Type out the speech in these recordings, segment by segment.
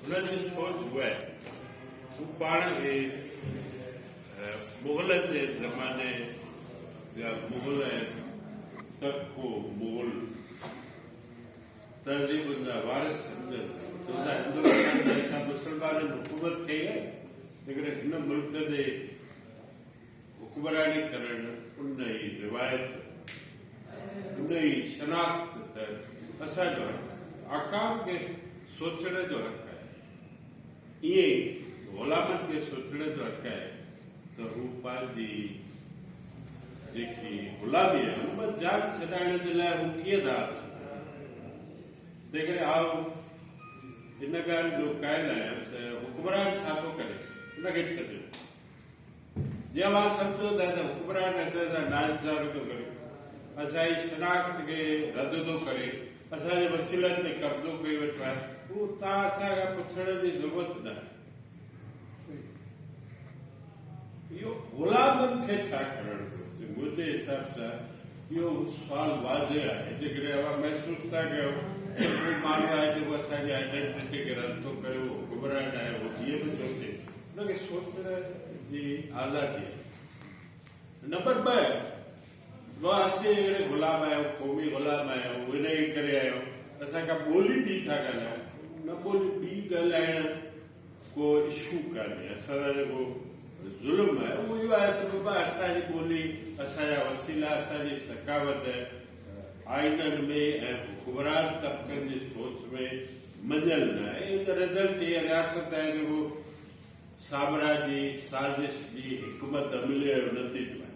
हुननि जो सोच उहा आहे हू पाण खे मुग़लनि जे ज़माने या मुग़ल तर्को मुग़ल तहज़ीबुनि जा वारिस सम्झनि चवंदा हिंदुस्तान में असां मुस्लमाननि हुकूमत कई आहे लेकिन हिन मुल्क ते हुक्मरानी करणु उन जी रिवायत उन जी शनाख़्त त असांजो हक़ आकाम खे सोचण जो हक़ आहे ईअं ई ग़ुलामनि खे सोचण जो हक़ आहे त हू पंहिंजी जेकी ग़ुलामी आहे उन में जान छॾाइण जे लाइ हू कीअं था तंहिं करे आउं हिन ॻाल्हि जो क़ाइल आहियां त हुकमरान छा थो करे उनखे छॾियो जीअं मां सम्झो था त हुकमरान असां सां नाइंसाफ़ी थो करे असांजी शनाख़्त खे रद्द थो करे असांजे वसीलनि ते कब्ज़ो कई वेठो आहे उहो तव्हां असांखां पुछण जी ज़रूरत न आहे इहो ग़ुलामनि खे छा करणु घुरिजे मुंहिंजे हिसाब सां इहो सुवाल वाज़े आहे जेकॾहिं अवां महसूसु था कयो को माण्हू आहे जेको असांजी आइडेंटिटी खे रद्द थो करे उहो हुकमरान आहे उहो जीअं बि सोचे हुनखे सोचण जी आज़ादी आहे नंबर ॿ असीं अहिड़े ग़ुलाम आहियूं क़ौमी ग़ुलाम आहियूं हिन जे करे आहियूं असांखां ॿोली ॿी था ॻाल्हायूं न ॿोली ॿी ॻाल्हाइण को इशू कान्हे असांजो जेको ज़ुल्म आहे उहो इहो आहे त बाबा असांजी ॿोली असांजा वसीला असांजी सकावत आइननि में ऐं हुकमरान तबक़नि जी सोच में मञल न आहे इन रिज़ल्ट इहा रियासत आहे जेको साम्राजी साज़िश जी हिकमत अमली जो नतीजो आहे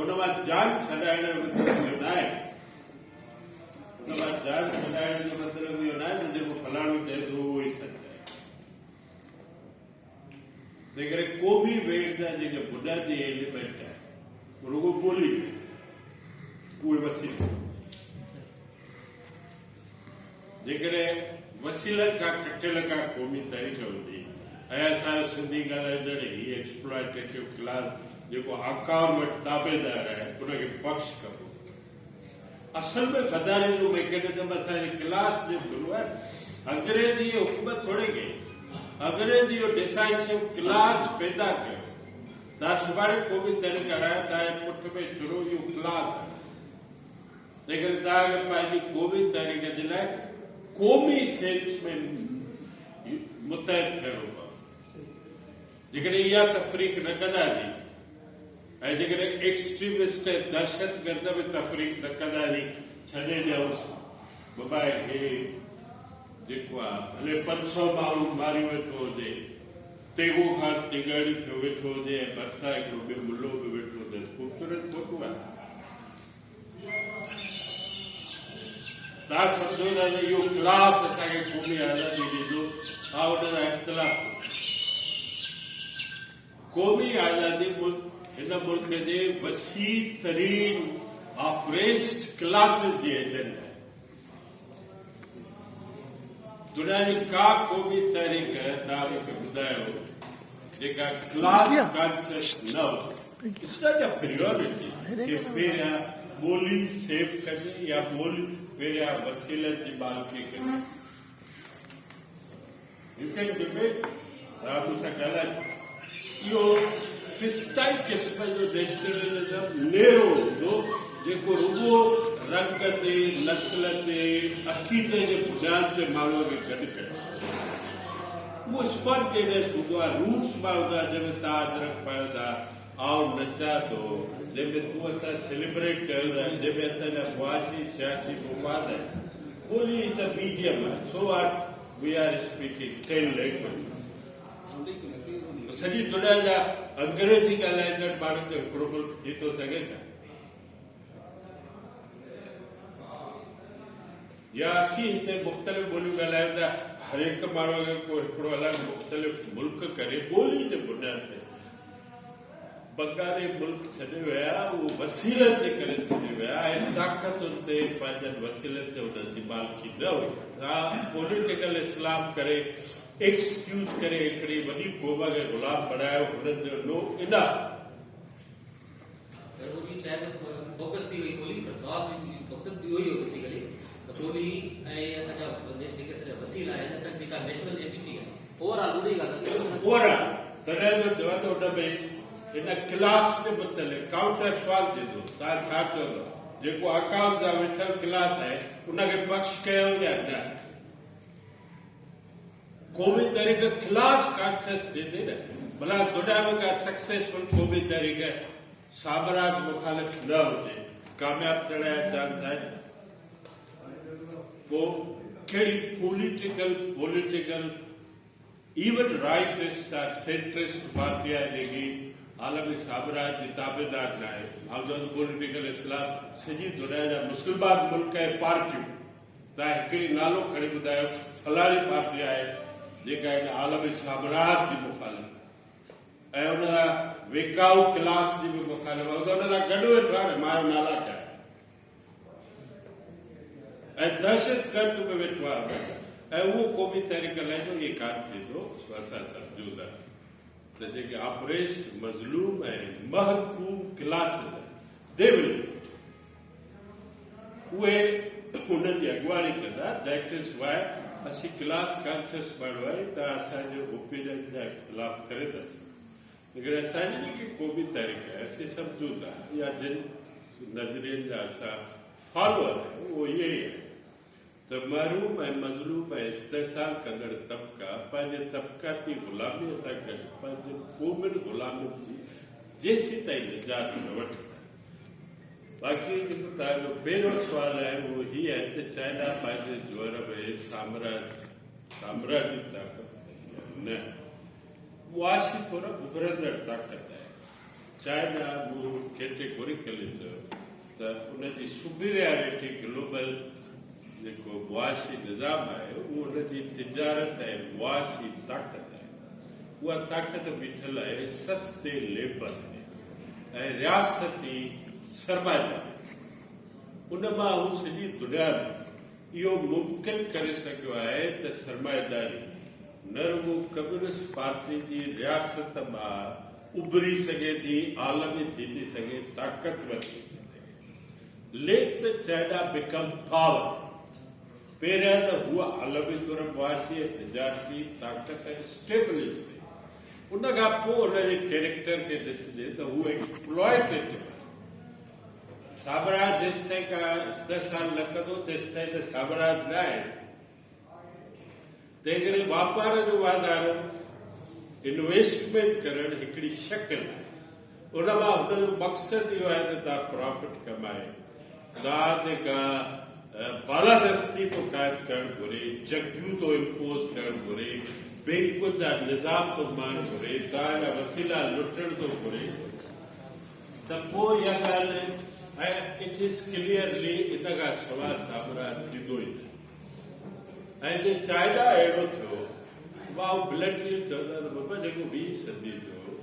उन मां जान छॾाइण जो मतिलबु इहो न आहे उन मां जान छॾाइण जो मतिलबु इहो न आहे त जेको फलाणो चए थो उहो ई सच आहे तंहिं करे क़ौमी वेड़ जा जेके बुनियादी एलिमेंट आहे रुॻो ॿोली उहे वसीला जेकॾहिं वसीलनि खां कटियल का क़ौमी तहरीक हूंदी ऐं असांजो सिंधी ॻाल्हाईंदड़ ही एक्सप्लॉइटेटिव क्लास जेको आकाम वटि ताबेदार आहे उनखे बख़्श कबो असल में गद्दारी जो मैकेनिज़म असांजे क्लास जे गुरू आहे अंग्रेजी हुकूमत थोरे कई अंग्रेजी जो डिसाइसिव क्लास पैदा कयो तव्हां सुभाणे क़ौमी तहरीक हरायो तव्हांजे पुठ में चुरो इहो क्लास आहे तंहिं करे तव्हांखे पंहिंजी क़ौमी तहरीक जे लाइ क़ौमी सेंस में मुतहद थियणो पवंदो जेकॾहिं इहा तफ़रीक़ न कंदासीं ऐं जेकॾहिं एक्सट्रीमिस्ट ऐं दहशतगर्द में तफ़रीक़ न कंदासीं छॾे ॾियूंसि बाबा हे जेको आहे भले 500 माण्हू मारी वेठो हुजे तेगो खां तिगड़ी थियो वेठो हुजे ऐं भरिसां हिकिड़ो ॿियो मुलो बि वेठो हुजे ख़ूबसूरत फोटो आहे तव्हां सम्झो था त इहो क्लास असांखे क़ौमी आज़ादी ॾींदो हा हुन जा इख़्तिलाफ़ क़ौमी आज़ादी हिन मुल्क जे वसी तरीन ऑपरेस्ट क्लासिस जी एजेंट आहे दुनिया जी का क़ौमी तहरीक तव्हां मूंखे ॿुधायो जेका क्लास कॉन्सेप्ट न हो इट्स नॉट अ फ्रीओरिटी कि पहिरियां ॿोली सेव कजे या ॿोली पहिरियां वसीलनि जी मालिकी कजे यू कैन डिबेट राजू सां ॻाल्हाए इहो फिस्ताई क़िस्म जो नेशनलिज़म नेरो हूंदो जेको रुॻो रंग ते नस्ल ते अक़ीदे जे बुनियाद ते माण्हूअ खे गॾु करे उहो स्पॉन्टेनियस हूंदो आहे रूट्स मां हूंदा जंहिंमें तव्हां अदरक पायो था आउं नचा थो जंहिंमें तूं असां सेलिब्रेट कयो था जंहिंमें असांजा मुआशी सियासी मफ़ाद आहिनि ॿोली इज़ अ मीडियम आहे so are we are speaking 10 language सॼी दुनिया जा अंग्रेजी ॻाल्हाईंदड़ माण्हुनि जो हिकिड़ो मुल्क थी थो सघे छा या असीं हिते मुख़्तलिफ़ ॿोलियूं ॻाल्हायूं था हर हिकु माण्हूअ खे को हिकिड़ो अलॻि मुख़्तलिफ़ मुल्क करे ॿोली जे बुनियाद ते बंगाली मुल्क छॾे विया उहो वसीलनि जे करे छॾे विया ऐं ताक़तुनि ते पंहिंजनि वसीलनि ते हुननि जी मालिकी न हुई पॉलिटिकल इस्लाम करे एक्सक्यूज़ करे हिकिड़ी वॾी क़ौम खे ग़ुलाम बनायो हुननि जो नो इनाफ फोकस थी वई ॿोली पर सवाल मक़सद इहो ई हो बेसिकली त पोइ बि ऐं असांजा देश जेके असांजा वसील आहिनि असांजी जेका नेशनल एंटिटी आहे ओवरऑल ॿुधी ॻाल्हि ओवरऑल तॾहिं जो चवां थो हुन में हिन क्लास जे मुतलिक़ काउंटर सुवाल थींदो तव्हां छा चवंदो जेको अकाउंट जा वेठल क्लास आहे उनखे पक्ष कयो या न क़ौमी तरीक़े क्लास कॉन्शियस थींदी न भला दुनिया में का सक्सेसफुल क़ौमी तरीक़े साम्राज्य मुखालिफ़ न हुजे कामयाब थियण जा चांस आहिनि पोइ कहिड़ी political even rightist centrist party आहे जेकी आलमी साम्राज्य जी ताबेदार न आहे हाउस पॉलिटिकल इस्लाम सॼी दुनिया जा मुस्लमान मुल्क ऐं पार्टियूं तव्हां हिकिड़ी नालो खणी ॿुधायो फलाणी पार्टी आहे जेका हिन आलमी साम्राज्य जी मुखालिफ़ ऐं हुन जा विकाऊ क्लास जी बि मुखालिफ़ आहे त हुन सां गॾु वेठो आहे न मां नाला कया ऐं दहशत गर्द में वेठो आहे ऐं उहो क़ौमी तहरीक लाइ इहे कान थींदो असां सम्झूं था त जेके ऑपरेस्ट मज़लूम ऐं महकूम क्लास दे विल उहे हुननि जी अॻुवाणी कंदा दैट इज़ वाइ असीं क्लास कॉन्शियस माण्हू आहियूं त असांजे ओपिनियन जा इख़्तिलाफ़ करे था सघूं लेकिन असांजी जेकी क़ौमी तहरीक आहे असीं सम्झूं था या जिन नज़रियनि जा असां फॉलोअर आहियूं उहो इहे ई आहे त महरूम ऐं मज़लूम ऐं इस्तेसाल कंदड़ तबिका पंहिंजे तबिकाती ग़ुलामीअ सां गॾु पंहिंजे क़ौमियुनि ग़ुलामियुनि जी जेसीं ताईं निजात न वठंदा बाक़ी जेको तव्हांजो पहिरियों सुवाल आहे उहो हीअ आहे त चाइना पंहिंजे जोर में साम्राज्य ताक़त न मुआशी तौर उभरंदड़ ताक़त आहे चाइना मूं कैटेगोरिकली चयो त उनजी सुपीरियरिटी ग्लोबल जेको मुआशी निज़ाम आहे उहो उनजी तिजारत ऐं मुआशी ताक़त आहे उहा ताक़त बीठल आहे सस्ते लेबर में ऐं रियासती सरमाएदारी उन मां हू सॼी दुनिया में इहो मुमकिन करे सघियो आहे त सरमाएदारी न रुगो कम्युनिस्ट पार्टी जी रियासत मां उभरी सघे थी आलमी थी थी सघे ताक़तवर थी सघे लेट चाइना बिकम पावर पहिरियां त हूअ आलमी तौर मुआशी ऐं तिजारती ताक़त ऐं स्टेबलिश थी उन खां पोइ हुनजे कैरेक्टर खे ॾिसजे त हू एक्सप्लॉइटेटिव साम्राज्य जेसि ताईं का इस्तेसाल न कंदो तेसि ताईं त साम्राज्य न आहे तंहिं करे वापार जो वाधारो इन्वेस्टमेंट करणु हिकिड़ी शक्ल आहे उन मां हुनजो मक़सदु इहो आहे त तव्हां प्रॉफिट कमाए तव्हां ते का बालादस्ती तो कायम करणु घुरे जगियूं तो इम्पोज करणु घुरे बैंकुनि जा निज़ाम तो मारणु घुरे तव्हांजा वसीला लुटण तो घुरे त पोइ इहा ॻाल्हि ऐं इट इज़ क्लियरली इन खां सवाइ साम्राज्य थींदो ई न ऐं जे चाइना अहिड़ो थियो मां ब्लैंडली चवंदा त बाबा जेको 20 सदी जो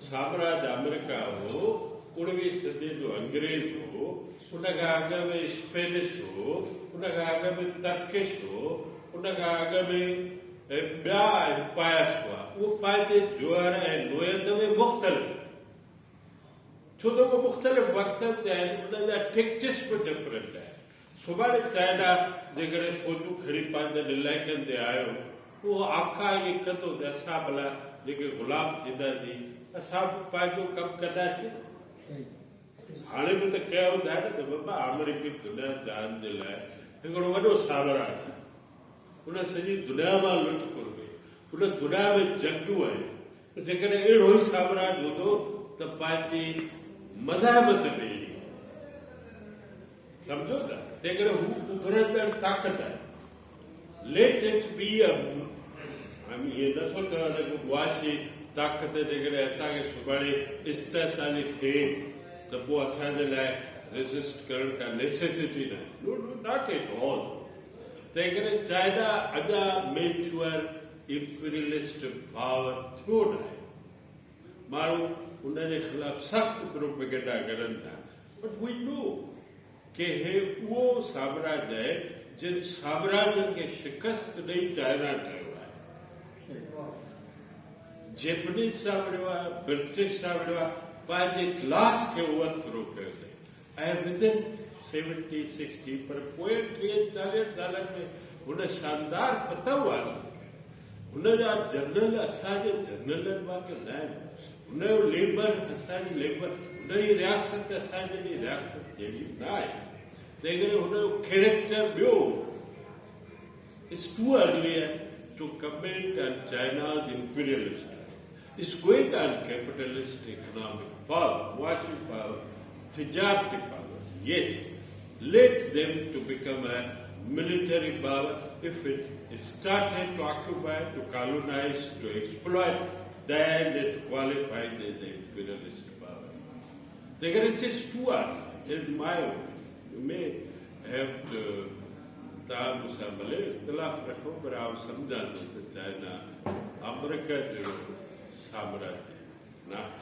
साम्राज्य अमेरिका हो 19वीं सदी जो अंग्रेज हो उन खां अॻु में स्पेनिश हो उन खां अॻु में तर्किश हो उन खां अॻु में ॿिया एम्पायर्स हुआ उहो पंहिंजे जोहर ऐं नोयत में मुख़्तलिफ़ छो त उहो मुख़्तलिफ़ वक़्तनि ते आहिनि उन जा टेक्टिस बि डिफरेंट आहिनि सुभाणे चाइना जेकॾहिं फ़ौजूं खणी पंहिंजनि इलाइक़नि ते आयो उहो आखा इहे कंदो त असां भला जेके ग़ुलाम थींदासीं असां बि पंहिंजो कमु कंदासीं हाणे बि त कयो हूंदा न त बाबा अमेरिकी दुनिया जान जे लाइ हिकिड़ो वॾो साम्राज्य उन सॼी दुनिया मां लुटफुर कई उन दुनिया में जंगियूं आहिनि जेकॾहिं अहिड़ो ई साम्राज्य हूंदो त पंहिंजी मज़हब ते ॿेड़ी सम्झो था तंहिं करे हू उभरंदड़ ताक़त आहे लेट इट बी इहे नथो चवां त मुआशी ताक़त जेकॾहिं असांखे सुभाणे इस्तेसाली थिए त पोइ असांजे लाइ रेसिस्ट करण का नेसेसिटी न आहे नॉट एट ऑल तंहिं करे चाइना अञा मेच्योर इंपीरियलिस्ट पावर थियो न आहे माण्हू उनजे ख़िलाफ़ सख़्तु प्रोपेगेंडा करनि था बट वी नो कि हे उहो साम्राज्य आहे जिन साम्राज्यनि खे शिकस्त ॾेई चाइना ठहियो आहे जेपनीज़ सां विढ़ियो आहे ब्रिटिश सां विढ़ियो आहे पंहिंजे क्लास खे ओवरथ्रो कयो अथई ऐं विदिन 70, 60 पर पोइ 30-40 सालनि में हुन शानदार फतह हासिल कयो। हुनजा जनरल असांजे जनरलनि वांगुरु न आहिनि, हुनजो लेबर असांजी लेबर, हुनजी रियासत असांजी रियासत जहिड़ी न आहे। तंहिं करे हुनजो कैरेक्टर ॿियो। It's too early to comment on China's imperialism. It's going on capitalist economic power, washing power, tijarati power. Yes, let them to become a military power. If it started to occupy, to colonize, to exploit, then it qualifies as an imperialist power. It's just too early. That's my opinion. You may have to तव्हां मूंसां भले इख़्तिलाफ़ रखो, पर आउं सम्झां थो त China America जो साम्राज्य न आहे।